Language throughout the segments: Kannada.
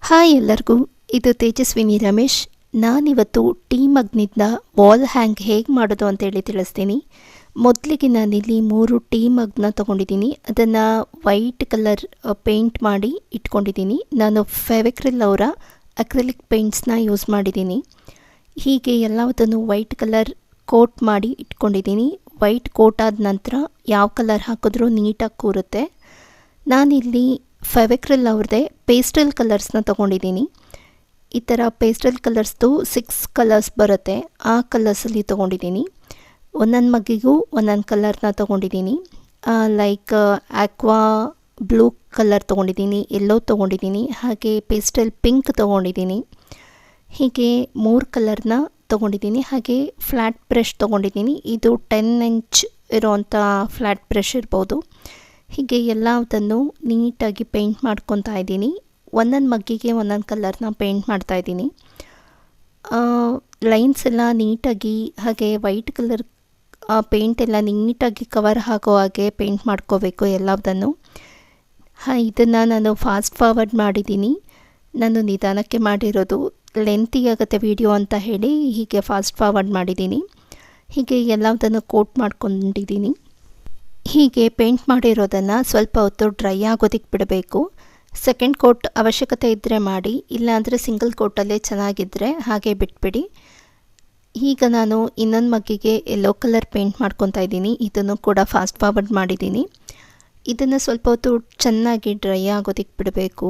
ಹಾಯ್ ಎಲ್ಲರಿಗೂ, ಇದು ತೇಜಸ್ವಿನಿ ರಮೇಶ್. ನಾನಿವತ್ತು ಟೀ ಮಗ್ನಿಂದ ವಾಲ್ ಹ್ಯಾಂಗ್ ಹೇಗೆ ಮಾಡೋದು ಅಂತೇಳಿ ತಿಳಿಸ್ತೀನಿ. ಮೊದಲಿಗೆ ನಾನಿಲ್ಲಿ 3 ಟೀ ಮಗ್ನ ತೊಗೊಂಡಿದ್ದೀನಿ. ಅದನ್ನು ವೈಟ್ ಕಲರ್ ಪೇಂಟ್ ಮಾಡಿ ಇಟ್ಕೊಂಡಿದ್ದೀನಿ. ನಾನು ಫೆವಿಕ್ರಿಲ್ ಅವರ ಅಕ್ರಿಲಿಕ್ ಪೇಂಟ್ಸ್ನ ಯೂಸ್ ಮಾಡಿದ್ದೀನಿ. ಹೀಗೆ ಎಲ್ಲದನ್ನು ವೈಟ್ ಕಲರ್ ಕೋಟ್ ಮಾಡಿ ಇಟ್ಕೊಂಡಿದ್ದೀನಿ. ವೈಟ್ ಕೋಟ್ ಆದ ನಂತರ ಯಾವ ಕಲರ್ ಹಾಕಿದ್ರೂ ನೀಟಾಗಿ ಕೂರುತ್ತೆ. ನಾನಿಲ್ಲಿ ಫೆವಿಕ್ರಿಲ್ ಅವ್ರದ್ದೇ ಪೇಸ್ಟಲ್ ಕಲರ್ಸ್ನ ತೊಗೊಂಡಿದ್ದೀನಿ. ಈ ಥರ ಪೇಸ್ಟಲ್ ಕಲರ್ಸ್ದು 6 ಕಲರ್ಸ್ ಬರುತ್ತೆ, ಆ ಕಲರ್ಸಲ್ಲಿ ತೊಗೊಂಡಿದ್ದೀನಿ. ಒಂದೊಂದು ಮಗ್ಗಿಗೂ ಒಂದೊಂದು ಕಲರ್ನ ತೊಗೊಂಡಿದ್ದೀನಿ. ಲೈಕ್ ಆಕ್ವಾ ಬ್ಲೂ ಕಲರ್ ತೊಗೊಂಡಿದ್ದೀನಿ, ಎಲ್ಲೋ ತೊಗೊಂಡಿದ್ದೀನಿ, ಹಾಗೆ ಪೇಸ್ಟಲ್ ಪಿಂಕ್ ತೊಗೊಂಡಿದ್ದೀನಿ. ಹೀಗೆ 3 ಕಲರ್ನ ತೊಗೊಂಡಿದ್ದೀನಿ. ಹಾಗೆ ಫ್ಲ್ಯಾಟ್ ಬ್ರಷ್ ತೊಗೊಂಡಿದ್ದೀನಿ. ಇದು 10 ಇಂಚ್ ಇರೋವಂಥ ಫ್ಲ್ಯಾಟ್ ಬ್ರಷ್ ಇರ್ಬೋದು. ಹೀಗೆ ಎಲ್ಲದನ್ನು ನೀಟಾಗಿ ಪೇಂಟ್ ಮಾಡ್ಕೊತಾ ಇದ್ದೀನಿ. ಒಂದೊಂದು ಮಗ್ಗಿಗೆ ಒಂದೊಂದು ಕಲರ್ನ ಪೇಂಟ್ ಮಾಡ್ತಾಯಿದ್ದೀನಿ. ಲೈನ್ಸ್ ಎಲ್ಲ ನೀಟಾಗಿ, ಹಾಗೆ ವೈಟ್ ಕಲರ್ ಪೇಂಟ್ ಎಲ್ಲ ನೀಟಾಗಿ ಕವರ್ ಆಗೋ ಹಾಗೆ ಪೇಂಟ್ ಮಾಡ್ಕೋಬೇಕು ಎಲ್ಲದನ್ನು. ಇದನ್ನು ನಾನು ಫಾಸ್ಟ್ ಫಾರ್ವರ್ಡ್ ಮಾಡಿದ್ದೀನಿ. ನಾನು ನಿಧಾನಕ್ಕೆ ಮಾಡಿರೋದು, ಲೆಂತಿ ಆಗುತ್ತೆ ವಿಡಿಯೋ ಅಂತ ಹೇಳಿ ಹೀಗೆ ಫಾಸ್ಟ್ ಫಾರ್ವರ್ಡ್ ಮಾಡಿದ್ದೀನಿ. ಹೀಗೆ ಎಲ್ಲದನ್ನು ಕೋಟ್ ಮಾಡ್ಕೊಂಡಿದ್ದೀನಿ. ಹೀಗೆ ಪೇಂಟ್ ಮಾಡಿರೋದನ್ನು ಸ್ವಲ್ಪ ಹೊತ್ತು ಡ್ರೈ ಆಗೋದಕ್ಕೆ ಬಿಡಬೇಕು. ಸೆಕೆಂಡ್ ಕೋಟ್ ಅವಶ್ಯಕತೆ ಇದ್ದರೆ ಮಾಡಿ, ಇಲ್ಲಾಂದರೆ ಸಿಂಗಲ್ ಕೋಟಲ್ಲೇ ಚೆನ್ನಾಗಿದ್ದರೆ ಹಾಗೆ ಬಿಟ್ಬಿಡಿ. ಈಗ ನಾನು ಇನ್ನೊಂದು ಮಗ್ಗಿಗೆ ಯೆಲ್ಲೋ ಕಲರ್ ಪೇಂಟ್ ಮಾಡ್ಕೊತಾ ಇದ್ದೀನಿ. ಇದನ್ನು ಕೂಡ ಫಾಸ್ಟ್ ಫಾರ್ವರ್ಡ್ ಮಾಡಿದ್ದೀನಿ. ಇದನ್ನು ಸ್ವಲ್ಪ ಹೊತ್ತು ಚೆನ್ನಾಗಿ ಡ್ರೈ ಆಗೋದಕ್ಕೆ ಬಿಡಬೇಕು.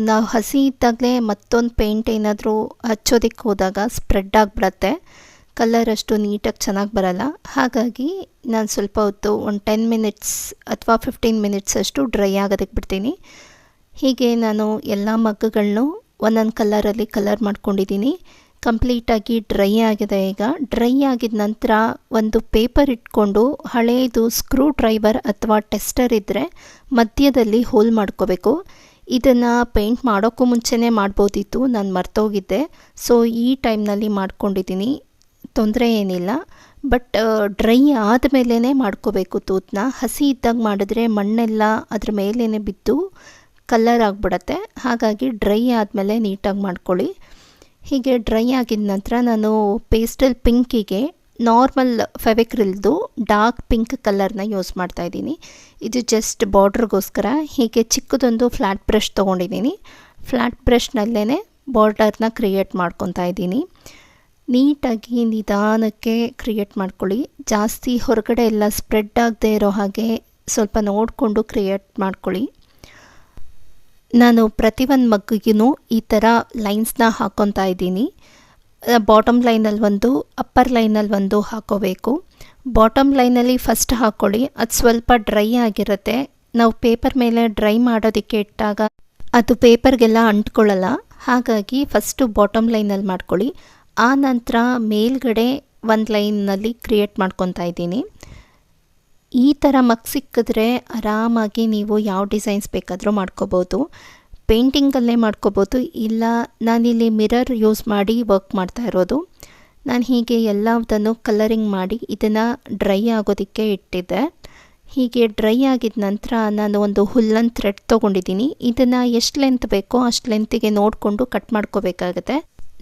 ನಾವು ಹಸಿ ಇದ್ದಾಗಲೇ ಮತ್ತೊಂದು ಪೇಂಟ್ ಏನಾದರೂ ಹಚ್ಚೋದಕ್ಕೆ ಹೋದಾಗ ಸ್ಪ್ರೆಡ್ ಆಗಿಬಿಡತ್ತೆ, ಕಲರ್ ಅಷ್ಟು ನೀಟಾಗಿ ಚೆನ್ನಾಗಿ ಬರಲ್ಲ. ಹಾಗಾಗಿ ನಾನು ಸ್ವಲ್ಪ ಹೊತ್ತು ಒಂದು 10 ಮಿನಿಟ್ಸ್ ಅಥವಾ 15 ಮಿನಿಟ್ಸ್ ಅಷ್ಟು ಡ್ರೈ ಆಗೋದಕ್ಕೆ ಬಿಡ್ತೀನಿ. ಹೀಗೆ ನಾನು ಎಲ್ಲ ಮಗ್ಗುಗಳನ್ನೂ ಒಂದೊಂದು ಕಲರಲ್ಲಿ ಕಲರ್ ಮಾಡ್ಕೊಂಡಿದ್ದೀನಿ. ಕಂಪ್ಲೀಟಾಗಿ ಡ್ರೈ ಆಗಿದೆ. ಈಗ ಡ್ರೈ ಆಗಿದ ನಂತರ ಒಂದು ಪೇಪರ್ ಇಟ್ಕೊಂಡು ಹಳೆಯದು ಸ್ಕ್ರೂ ಡ್ರೈವರ್ ಅಥವಾ ಟೆಸ್ಟರ್ ಇದ್ದರೆ ಮಧ್ಯದಲ್ಲಿ ಹೋಲ್ ಮಾಡ್ಕೋಬೇಕು. ಇದನ್ನು ಪೇಂಟ್ ಮಾಡೋಕ್ಕೂ ಮುಂಚೆನೇ ಮಾಡ್ಬೋದಿತ್ತು, ನಾನು ಮರ್ತೋಗಿದ್ದೆ. ಸೊ ಈ ಟೈಮ್ನಲ್ಲಿ ಮಾಡ್ಕೊಂಡಿದ್ದೀನಿ, ತೊಂದರೆ ಏನಿಲ್ಲ. ಬಟ್ ಡ್ರೈ ಆದಮೇಲೇ ಮಾಡ್ಕೋಬೇಕು ತೂತನ್ನ. ಹಸಿ ಇದ್ದಾಗ ಮಾಡಿದ್ರೆ ಮಣ್ಣೆಲ್ಲ ಅದ್ರ ಮೇಲೇ ಬಿದ್ದು ಕಲರ್ ಆಗಿಬಿಡತ್ತೆ. ಹಾಗಾಗಿ ಡ್ರೈ ಆದಮೇಲೆ ನೀಟಾಗಿ ಮಾಡ್ಕೊಳ್ಳಿ. ಹೀಗೆ ಡ್ರೈ ಆಗಿದ ನಂತರ ನಾನು ಪೇಸ್ಟಲ್ ಪಿಂಕಿಗೆ ನಾರ್ಮಲ್ ಫೆವಿಕ್ರಿಲ್ದು ಡಾರ್ಕ್ ಪಿಂಕ್ ಕಲರ್ನ ಯೂಸ್ ಮಾಡ್ತಾಯಿದ್ದೀನಿ. ಇದು ಜಸ್ಟ್ ಬಾರ್ಡ್ರಿಗೋಸ್ಕರ. ಹೀಗೆ ಚಿಕ್ಕದೊಂದು ಫ್ಲ್ಯಾಟ್ ಬ್ರಷ್ ತೊಗೊಂಡಿದ್ದೀನಿ. ಫ್ಲ್ಯಾಟ್ ಬ್ರಷ್ನಲ್ಲೇ ಬಾರ್ಡರ್ನ ಕ್ರಿಯೇಟ್ ಮಾಡ್ಕೊತಾ ಇದ್ದೀನಿ. ನೀಟಾಗಿ ನಿಧಾನಕ್ಕೆ ಕ್ರಿಯೇಟ್ ಮಾಡ್ಕೊಳ್ಳಿ. ಜಾಸ್ತಿ ಹೊರಗಡೆ ಎಲ್ಲ ಸ್ಪ್ರೆಡ್ ಆಗದೆ ಇರೋ ಹಾಗೆ ಸ್ವಲ್ಪ ನೋಡಿಕೊಂಡು ಕ್ರಿಯೇಟ್ ಮಾಡ್ಕೊಳ್ಳಿ. ನಾನು ಪ್ರತಿಯೊಂದು ಮಗ್ಗಿಗೂ ಈ ಥರ ಲೈನ್ಸ್ನ ಹಾಕ್ಕೊತಾ ಇದ್ದೀನಿ. ಬಾಟಮ್ ಲೈನಲ್ಲಿ ಒಂದು, ಅಪ್ಪರ್ ಲೈನಲ್ಲಿ ಒಂದು ಹಾಕೋಬೇಕು. ಬಾಟಮ್ ಲೈನಲ್ಲಿ ಫಸ್ಟ್ ಹಾಕ್ಕೊಳ್ಳಿ, ಅದು ಸ್ವಲ್ಪ ಡ್ರೈ ಆಗಿರುತ್ತೆ. ನಾವು ಪೇಪರ್ ಮೇಲೆ ಡ್ರೈ ಮಾಡೋದಕ್ಕೆ ಇಟ್ಟಾಗ ಅದು ಪೇಪರ್ಗೆಲ್ಲ ಅಂಟ್ಕೊಳ್ಳಲ್ಲ. ಹಾಗಾಗಿ ಫಸ್ಟು ಬಾಟಮ್ ಲೈನಲ್ಲಿ ಮಾಡ್ಕೊಳ್ಳಿ. ಆ ನಂತರ ಮೇಲ್ಗಡೆ ಒಂದು ಲೈನ್ನಲ್ಲಿ ಕ್ರಿಯೇಟ್ ಮಾಡ್ಕೊತಾ ಇದ್ದೀನಿ. ಈ ಥರ ಮಗ್ ಸಿಕ್ಕಿದ್ರೆ ಆರಾಮಾಗಿ ನೀವು ಯಾವ ಡಿಸೈನ್ಸ್ ಬೇಕಾದರೂ ಮಾಡ್ಕೋಬೋದು. ಪೇಂಟಿಂಗಲ್ಲೇ ಮಾಡ್ಕೋಬೋದು, ಇಲ್ಲ ನಾನಿಲ್ಲಿ ಮಿರರ್ ಯೂಸ್ ಮಾಡಿ ವರ್ಕ್ ಮಾಡ್ತಾ ಇರೋದು. ನಾನು ಹೀಗೆ ಎಲ್ಲದನ್ನು ಕಲರಿಂಗ್ ಮಾಡಿ ಇದನ್ನು ಡ್ರೈ ಆಗೋದಕ್ಕೆ ಇಟ್ಟಿದ್ದೆ. ಹೀಗೆ ಡ್ರೈ ಆಗಿದ ನಂತರ ನಾನು ಒಂದು ಹುಲ್ಲನ್ ಥ್ರೆಡ್ ತೊಗೊಂಡಿದ್ದೀನಿ. ಇದನ್ನು ಎಷ್ಟು ಲೆಂತ್ ಬೇಕೋ ಅಷ್ಟು ಲೆಂತಿಗೆ ನೋಡಿಕೊಂಡು ಕಟ್ ಮಾಡ್ಕೋಬೇಕಾಗತ್ತೆ.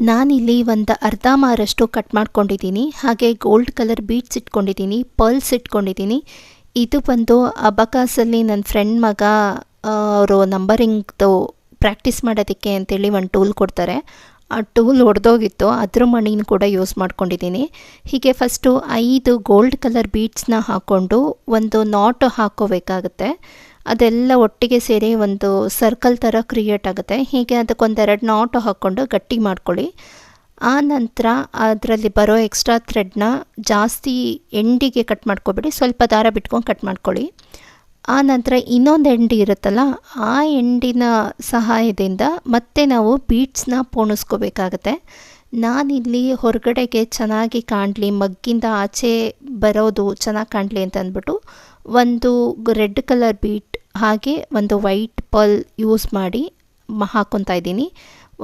ನಾನಿಲ್ಲಿ ಒಂದು ಅರ್ಧ ಮಾರಷ್ಟು ಕಟ್ ಮಾಡ್ಕೊಂಡಿದ್ದೀನಿ. ಹಾಗೆ ಗೋಲ್ಡ್ ಕಲರ್ ಬೀಡ್ಸ್ ಇಟ್ಕೊಂಡಿದ್ದೀನಿ, ಪರ್ಲ್ಸ್ ಇಟ್ಕೊಂಡಿದ್ದೀನಿ. ಇದು ಬಂದು ಅಬಕಾಸಲ್ಲಿ ನನ್ನ ಫ್ರೆಂಡ್ ಮಗ ಅವರು ನಂಬರಿಂಗ್ದು ಪ್ರಾಕ್ಟೀಸ್ ಮಾಡೋದಕ್ಕೆ ಅಂತೇಳಿ ಒಂದು ಟೂಲ್ ಕೊಡ್ತಾರೆ. ಆ ಟೂಲ್ ಒಡೆದೋಗಿತ್ತು, ಅದ್ರ ಮಣಿನ ಕೂಡ ಯೂಸ್ ಮಾಡ್ಕೊಂಡಿದ್ದೀನಿ. ಹೀಗೆ ಫಸ್ಟು 5 ಗೋಲ್ಡ್ ಕಲರ್ ಬೀಡ್ಸ್ನ ಹಾಕ್ಕೊಂಡು ಒಂದು ನಾಟ್ ಹಾಕ್ಕೋಬೇಕಾಗತ್ತೆ. ಅದೆಲ್ಲ ಒಟ್ಟಿಗೆ ಸೇರಿ ಒಂದು ಸರ್ಕಲ್ ಥರ ಕ್ರಿಯೇಟ್ ಆಗುತ್ತೆ. ಹೀಗೆ ಅದಕ್ಕೊಂದೆರಡು ನಾಟ್ ಹಾಕ್ಕೊಂಡು ಗಟ್ಟಿ ಮಾಡ್ಕೊಳ್ಳಿ. ಆ ನಂತರ ಅದರಲ್ಲಿ ಬರೋ ಎಕ್ಸ್ಟ್ರಾ ಥ್ರೆಡ್ನ ಜಾಸ್ತಿ ಎಂಡಿಗೆ ಕಟ್ ಮಾಡ್ಕೊಬೇಡಿ, ಸ್ವಲ್ಪ ದಾರ ಬಿಟ್ಕೊಂಡು ಕಟ್ ಮಾಡ್ಕೊಳ್ಳಿ. ಆ ನಂತರ ಇನ್ನೊಂದು ಎಂಡಿ ಇರುತ್ತಲ್ಲ, ಆ ಎಂಡಿನ ಸಹಾಯದಿಂದ ಮತ್ತೆ ನಾವು ಬೀಡ್ಸ್ನ ಪೋಣಿಸ್ಕೋಬೇಕಾಗತ್ತೆ. ನಾನಿಲ್ಲಿ ಹೊರಗಡೆಗೆ ಚೆನ್ನಾಗಿ ಕಾಣಲಿ, ಮಗ್ಗಿಂದ ಆಚೆ ಬರೋದು ಚೆನ್ನಾಗಿ ಕಾಣಲಿ ಅಂತ ಅಂದ್ಬಿಟ್ಟು ಒಂದು ರೆಡ್ ಕಲರ್ ಬೀಟ್ ಹಾಗೆ ಒಂದು ವೈಟ್ ಪರ್ಲ್ ಯೂಸ್ ಮಾಡಿ ಹಾಕ್ಕೊತಾ ಇದ್ದೀನಿ.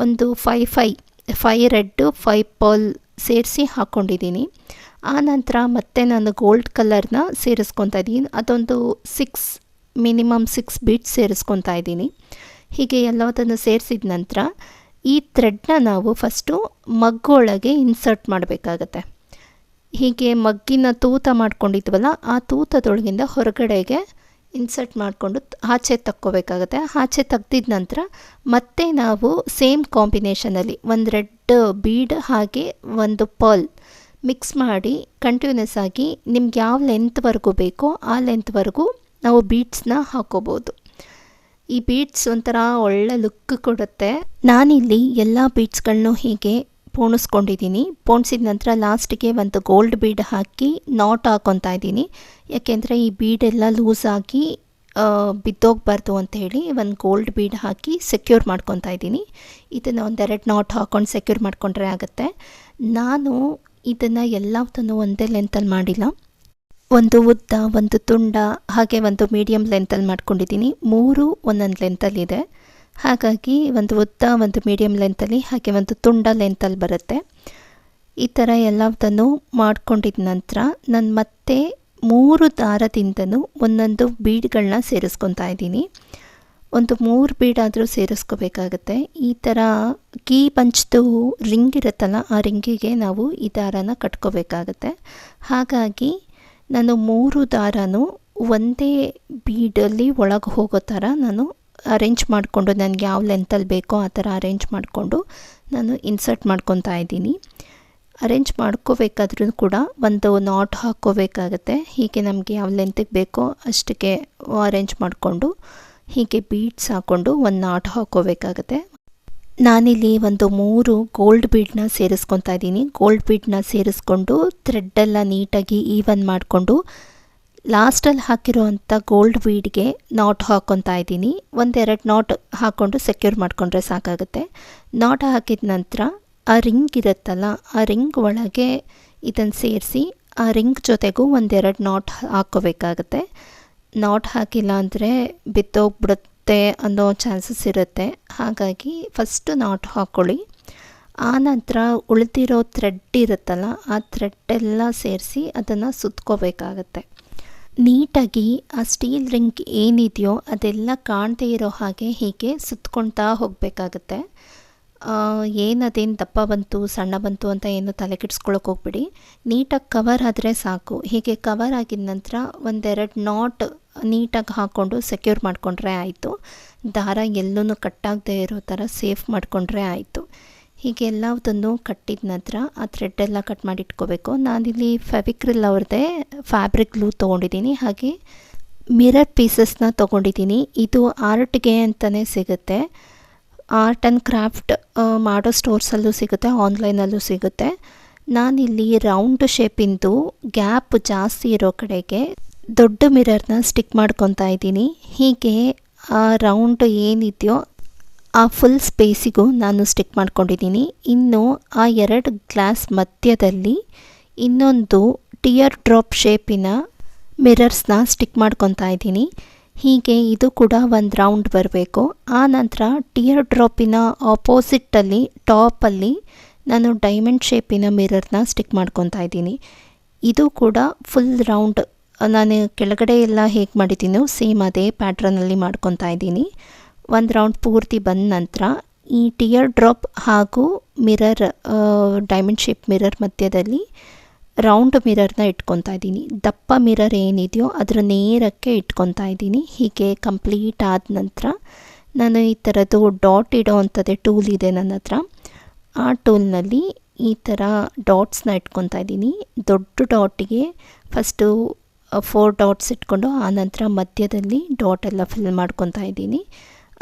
ಒಂದು 5 ರೆಡ್ 5 ಪರ್ಲ್ ಸೇರಿಸಿ ಹಾಕ್ಕೊಂಡಿದ್ದೀನಿ. ಆನಂತರ ಮತ್ತೆ ನಾನು ಗೋಲ್ಡ್ ಕಲರ್ನ ಸೇರಿಸ್ಕೊತಾ ಇದ್ದೀನಿ. ಅದೊಂದು ಮಿನಿಮಮ್ 6 ಬೀಟ್ಸ್ ಸೇರಿಸ್ಕೊತಾ ಇದ್ದೀನಿ. ಹೀಗೆ ಎಲ್ಲದನ್ನು ಸೇರಿಸಿದ ನಂತರ ಈ ಥ್ರೆಡ್ನ ನಾವು ಫಸ್ಟು ಮಗ್ಗೊಳಗೆ ಇನ್ಸರ್ಟ್ ಮಾಡಬೇಕಾಗತ್ತೆ. ಹೀಗೆ ಮಗ್ಗಿನ ತೂತ ಮಾಡ್ಕೊಂಡಿದ್ವಲ್ಲ, ಆ ತೂತದೊಳಗಿಂದ ಹೊರಗಡೆಗೆ ಇನ್ಸರ್ಟ್ ಮಾಡಿಕೊಂಡು ಆಚೆ ತಕ್ಕೋಬೇಕಾಗತ್ತೆ. ಆಚೆ ತೆಗ್ದಿದ ನಂತರ ಮತ್ತೆ ನಾವು ಸೇಮ್ ಕಾಂಬಿನೇಷನಲ್ಲಿ ಒಂದು ರೆಡ್ ಬೀಡ್ ಹಾಗೆ ಒಂದು ಪರ್ಲ್ ಮಿಕ್ಸ್ ಮಾಡಿ ಕಂಟಿನ್ಯೂಸ್ ಆಗಿ ನಿಮ್ಗೆ ಯಾವ ಲೆಂತ್ವರೆಗೂ ಬೇಕೋ ಆ ಲೆಂತ್ವರೆಗೂ ನಾವು ಬೀಡ್ಸ್ನ ಹಾಕೋಬೋದು. ಈ ಬೀಡ್ಸ್ ಒಂಥರ ಒಳ್ಳೆ ಲುಕ್ ಕೊಡುತ್ತೆ. ನಾನಿಲ್ಲಿ ಎಲ್ಲ ಬೀಡ್ಸ್ಗಳನ್ನೂ ಹೀಗೆ ಪೋಣಿಸ್ಕೊಂಡಿದ್ದೀನಿ. ಪೋಣಿಸಿದ ನಂತರ ಲಾಸ್ಟಿಗೆ ಒಂದು ಗೋಲ್ಡ್ ಬೀಡ್ ಹಾಕಿ ನಾಟ್ ಹಾಕ್ಕೊತಾ ಇದ್ದೀನಿ. ಯಾಕೆಂದರೆ ಈ ಬೀಡೆಲ್ಲ ಲೂಸಾಗಿ ಬಿದ್ದೋಗ್ಬಾರ್ದು ಅಂತ ಹೇಳಿ ಒಂದು ಗೋಲ್ಡ್ ಬೀಡ್ ಹಾಕಿ ಸೆಕ್ಯೂರ್ ಮಾಡ್ಕೊತಾ ಇದ್ದೀನಿ. ಇದನ್ನು ಒಂದೆರಡು ನಾಟ್ ಹಾಕ್ಕೊಂಡು ಸೆಕ್ಯೂರ್ ಮಾಡಿಕೊಂಡ್ರೆ ಆಗುತ್ತೆ. ನಾನು ಇದನ್ನು ಎಲ್ಲದನ್ನು ಒಂದೇ ಲೆಂತಲ್ಲಿ ಮಾಡಿಲ್ಲ. ಒಂದು ಉದ್ದ, ಒಂದು ತುಂಡ, ಹಾಗೆ ಒಂದು ಮೀಡಿಯಮ್ ಲೆಂತಲ್ಲಿ ಮಾಡ್ಕೊಂಡಿದ್ದೀನಿ. 3 ಒಂದೊಂದು ಲೆಂತಲ್ಲಿದೆ. ಹಾಗಾಗಿ ಒಂದು ಉದ್ದ, ಒಂದು ಮೀಡಿಯಮ್ ಲೆಂತಲ್ಲಿ, ಹಾಗೆ ಒಂದು ತುಂಡ ಲೆಂತಲ್ಲಿ ಬರುತ್ತೆ. ಈ ಥರ ಎಲ್ಲದನ್ನು ಮಾಡ್ಕೊಂಡಿದ ನಂತರ ನಾನು ಮತ್ತೆ 3 ದಾರದಿಂದನೂ ಒಂದೊಂದು ಬೀಡ್ಗಳನ್ನ ಸೇರಿಸ್ಕೊತಾ ಇದ್ದೀನಿ. ಒಂದು 3 ಬೀಡಾದರೂ ಸೇರಿಸ್ಕೋಬೇಕಾಗತ್ತೆ. ಈ ಥರ ಕೀ ಪಂಚ್ದು ರಿಂಗ್ ಇರುತ್ತಲ್ಲ, ಆ ರಿಂಗಿಗೆ ನಾವು ಈ ದಾರನ ಕಟ್ಕೋಬೇಕಾಗತ್ತೆ. ಹಾಗಾಗಿ ನಾನು 3 ದಾರನೂ ಒಂದೇ ಬೀಡಲ್ಲಿ ಒಳಗೆ ಹೋಗೋ ಥರ ನಾನು ಅರೇಂಜ್ ಮಾಡಿಕೊಂಡು, ನನಗೆ ಯಾವ ಲೆಂತಲ್ಲಿ ಬೇಕೋ ಆ ಥರ ಅರೇಂಜ್ ಮಾಡಿಕೊಂಡು ನಾನು ಇನ್ಸರ್ಟ್ ಮಾಡ್ಕೊತಾ ಇದ್ದೀನಿ. ಅರೇಂಜ್ ಮಾಡ್ಕೋಬೇಕಾದ್ರೂ ಕೂಡ ಒಂದು ನಾಟ್ ಹಾಕ್ಕೋಬೇಕಾಗತ್ತೆ. ಹೀಗೆ ನಮಗೆ ಯಾವ ಲೆಂತಿಗೆ ಬೇಕೋ ಅಷ್ಟಕ್ಕೆ ಅರೇಂಜ್ ಮಾಡಿಕೊಂಡು ಹೀಗೆ ಬೀಡ್ಸ್ ಹಾಕ್ಕೊಂಡು ಒಂದು ನಾಟ್ ಹಾಕ್ಕೋಬೇಕಾಗತ್ತೆ. ನಾನಿಲ್ಲಿ ಒಂದು 3 ಗೋಲ್ಡ್ ಬೀಡನ್ನ ಸೇರಿಸ್ಕೊತಾ ಇದ್ದೀನಿ. ಗೋಲ್ಡ್ ಬೀಡನ್ನ ಸೇರಿಸ್ಕೊಂಡು ಥ್ರೆಡ್ಡೆಲ್ಲ ನೀಟಾಗಿ ಈವನ್ ಮಾಡಿಕೊಂಡು ಲಾಸ್ಟಲ್ಲಿ ಹಾಕಿರೋವಂಥ ಗೋಲ್ಡ್ ಬೀಡ್ಗೆ ನಾಟ್ ಹಾಕ್ಕೊತಾ ಇದ್ದೀನಿ. ಒಂದೆರಡು ನಾಟ್ ಹಾಕ್ಕೊಂಡು ಸೆಕ್ಯೂರ್ ಮಾಡಿಕೊಂಡ್ರೆ ಸಾಕಾಗುತ್ತೆ. ನಾಟ್ ಹಾಕಿದ ನಂತರ ಆ ರಿಂಗ್ ಇರುತ್ತಲ್ಲ, ಆ ರಿಂಗ್ ಒಳಗೆ ಇದನ್ನು ಸೇರಿಸಿ ಆ ರಿಂಗ್ ಜೊತೆಗೂ ಒಂದೆರಡು ನಾಟ್ ಹಾಕ್ಕೋಬೇಕಾಗತ್ತೆ. ನಾಟ್ ಹಾಕಿಲ್ಲ ಅಂದರೆ ಬಿತ್ತೋಗ್ಬಿಡುತ್ತೆ ಅನ್ನೋ ಚಾನ್ಸಸ್ ಇರುತ್ತೆ. ಹಾಗಾಗಿ ಫಸ್ಟು ನಾಟ್ ಹಾಕ್ಕೊಳ್ಳಿ. ಆನಂತರ ಉಳಿದಿರೋ ಥ್ರೆಡ್ ಇರುತ್ತಲ್ಲ, ಆ ಥ್ರೆಡ್ಡೆಲ್ಲ ಸೇರಿಸಿ ಅದನ್ನು ಸುತ್ಕೋಬೇಕಾಗತ್ತೆ. ನೀಟಾಗಿ ಆ ಸ್ಟೀಲ್ ರಿಂಗ್ ಏನಿದೆಯೋ ಅದೆಲ್ಲ ಕಾಣದೇ ಇರೋ ಹಾಗೆ ಹೀಗೆ ಸುತ್ಕೊಳ್ತಾ ಹೋಗಬೇಕಾಗತ್ತೆ. ಏನದೇನು ದಪ್ಪ ಬಂತು ಸಣ್ಣ ಬಂತು ಅಂತ ಏನು ತಲೆ ಕೆಡಿಸ್ಕೊಳ್ಳೋಕೆ ಹೋಗ್ಬಿಡಿ. ನೀಟಾಗಿ ಕವರ್ ಆದರೆ ಸಾಕು. ಹೀಗೆ ಕವರ್ ಆಗಿದ ನಂತರ ಒಂದೆರಡು ನಾಟ್ ನೀಟಾಗಿ ಹಾಕ್ಕೊಂಡು ಸೆಕ್ಯೂರ್ ಮಾಡಿಕೊಂಡ್ರೆ ಆಯಿತು. ದಾರ ಎಲ್ಲೂ ಕಟ್ಟಾಗದೇ ಇರೋ ಥರ ಸೇಫ್ ಮಾಡಿಕೊಂಡ್ರೆ ಆಯಿತು. ಹೀಗೆ ಎಲ್ಲದನ್ನು ಕಟ್ಟಿದ ನಂತರ ಆ ಥ್ರೆಡ್ಡೆಲ್ಲ ಕಟ್ ಮಾಡಿ ಇಟ್ಕೋಬೇಕು. ನಾನಿಲ್ಲಿ ಫೆವಿಕ್ರಿಲ್ ಅವ್ರದ್ದೇ ಫ್ಯಾಬ್ರಿಕ್ ಗ್ಲೂ ತೊಗೊಂಡಿದ್ದೀನಿ. ಹಾಗೆ ಮಿರರ್ ಪೀಸಸ್ನ ತೊಗೊಂಡಿದ್ದೀನಿ. ಇದು ಆರ್ಟ್ಗೆ ಅಂತಲೇ ಸಿಗುತ್ತೆ. ಆರ್ಟ್ ಆ್ಯಂಡ್ ಕ್ರಾಫ್ಟ್ ಮಾಡೋ ಸ್ಟೋರ್ಸಲ್ಲೂ ಸಿಗುತ್ತೆ, ಆನ್ಲೈನಲ್ಲೂ ಸಿಗುತ್ತೆ. ನಾನಿಲ್ಲಿ ರೌಂಡ್ ಶೇಪಿಂದು ಗ್ಯಾಪ್ ಜಾಸ್ತಿ ಇರೋ ಕಡೆಗೆ ದೊಡ್ಡ ಮಿರರ್ನ ಸ್ಟಿಕ್ ಮಾಡ್ಕೊತಾ ಇದ್ದೀನಿ. ಹೀಗೆ ಆ ರೌಂಡ್ ಏನಿದೆಯೋ ಆ ಫುಲ್ ಸ್ಪೇಸಿಗೂ ನಾನು ಸ್ಟಿಕ್ ಮಾಡ್ಕೊಂಡಿದ್ದೀನಿ. ಇನ್ನು ಆ 2 ಗ್ಲಾಸ್ ಮಧ್ಯದಲ್ಲಿ ಇನ್ನೊಂದು ಟಿಯರ್ ಡ್ರಾಪ್ ಶೇಪಿನ ಮಿರರ್ಸ್ನ ಸ್ಟಿಕ್ ಮಾಡ್ಕೊತಾ ಇದ್ದೀನಿ. ಹೀಗೆ ಇದು ಕೂಡ ಒಂದು ರೌಂಡ್ ಬರಬೇಕು. ಆ ನಂತರ ಟಿಯರ್ ಡ್ರಾಪಿನ ಆಪೋಸಿಟ್ಟಲ್ಲಿ ಟಾಪಲ್ಲಿ ನಾನು ಡೈಮಂಡ್ ಶೇಪಿನ ಮಿರರ್ನ ಸ್ಟಿಕ್ ಮಾಡ್ಕೊತಾ ಇದ್ದೀನಿ. ಇದು ಕೂಡ ಫುಲ್ ರೌಂಡ್ ನಾನು ಕೆಳಗಡೆ ಎಲ್ಲ ಹೇಗೆ ಮಾಡಿದ್ದೀನೋ ಸೇಮ್ ಅದೇ ಪ್ಯಾಟ್ರನಲ್ಲಿ ಮಾಡ್ಕೊತಾ ಇದ್ದೀನಿ. ಒಂದು ರೌಂಡ್ ಪೂರ್ತಿ ಬಂದ ನಂತರ ಈ ಟಿಯರ್ ಡ್ರಾಪ್ ಹಾಗೂ ಮಿರರ್ ಡೈಮಂಡ್ ಶೇಪ್ ಮಿರರ್ ಮಧ್ಯದಲ್ಲಿ ರೌಂಡ್ ಮಿರರ್ನ ಇಟ್ಕೊತಾ ಇದ್ದೀನಿ. ದಪ್ಪ ಮಿರರ್ ಏನಿದೆಯೋ ಅದರ ನೇರಕ್ಕೆ ಇಟ್ಕೊತಾ ಇದ್ದೀನಿ. ಹೀಗೆ ಕಂಪ್ಲೀಟ್ ಆದ ನಂತರ ನಾನು ಈ ಥರದ್ದು ಡಾಟ್ ಇಡೋ ಅಂಥದ್ದೇ ಟೂಲ್ ಇದೆ ನನ್ನ ಹತ್ರ. ಆ ಟೂಲ್ನಲ್ಲಿ ಈ ಥರ ಡಾಟ್ಸ್ನ ಇಟ್ಕೊತಾ ಇದ್ದೀನಿ. ದೊಡ್ಡ ಡಾಟಿಗೆ ಫಸ್ಟು 4 ಡಾಟ್ಸ್ ಇಟ್ಕೊಂಡು ಆನಂತರ ಮಧ್ಯದಲ್ಲಿ ಡಾಟ್ ಎಲ್ಲ ಫಿಲ್ ಮಾಡ್ಕೊತಾ ಇದ್ದೀನಿ.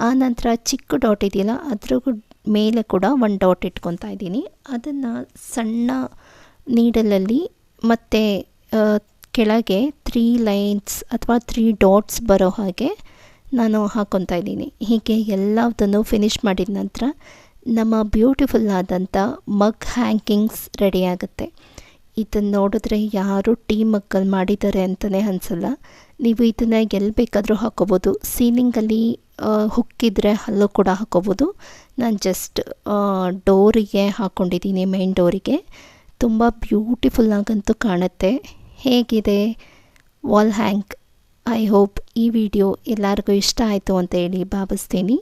ಆನಂತರ ಚಿಕ್ಕ ಡಾಟ್ ಇದೆಯಲ್ಲ ಅದ್ರ ಮೇಲೆ ಕೂಡ 1 ಡಾಟ್ ಇಟ್ಕೊತಾ ಇದ್ದೀನಿ. ಅದನ್ನು ಸಣ್ಣ ನೀಡಲಲ್ಲಿ ಮತ್ತು ಕೆಳಗೆ 3 ಲೈನ್ಸ್ ಅಥವಾ 3 ಡಾಟ್ಸ್ ಬರೋ ಹಾಗೆ ನಾನು ಹಾಕ್ಕೊತಾ ಇದ್ದೀನಿ. ಹೀಗೆ ಎಲ್ಲದನ್ನು ಫಿನಿಷ್ ಮಾಡಿದ ನಂತರ ನಮ್ಮ ಬ್ಯೂಟಿಫುಲ್ ಆದಂಥ ಮಗ್ ಹ್ಯಾಂಗಿಂಗ್ಸ್ ರೆಡಿ ಆಗುತ್ತೆ. ಇದನ್ನು ನೋಡಿದ್ರೆ ಯಾರು ಟೀ ಮಗ್ಗಲ್ಲಿ ಮಾಡಿದ್ದಾರೆ ಅಂತಲೇ ಅನಿಸಲ್ಲ. ನೀವು ಇದನ್ನು ಎಲ್ಲಿ ಬೇಕಾದರೂ ಹಾಕ್ಕೋಬೋದು. ಸೀಲಿಂಗಲ್ಲಿ ಹುಕ್ಕಿದ್ರೆ ಅಲ್ಲೂ ಕೂಡ ಹಾಕ್ಕೋಬೋದು. ನಾನು ಜಸ್ಟ್ ಡೋರಿಗೆ ಹಾಕ್ಕೊಂಡಿದ್ದೀನಿ, ಮೇನ್ ಡೋರಿಗೆ. ತುಂಬ ಬ್ಯೂಟಿಫುಲ್ ಆಗಂತೂ ಕಾಣುತ್ತೆ. ಹೇಗಿದೆ ವಾಲ್ ಹ್ಯಾಂಗ್? ಐ ಹೋಪ್ ಈ ವಿಡಿಯೋ ಎಲ್ಲರಿಗೂ ಇಷ್ಟ ಆಯಿತು ಅಂತ ಹೇಳಿ ಭಾವಿಸ್ತೀನಿ.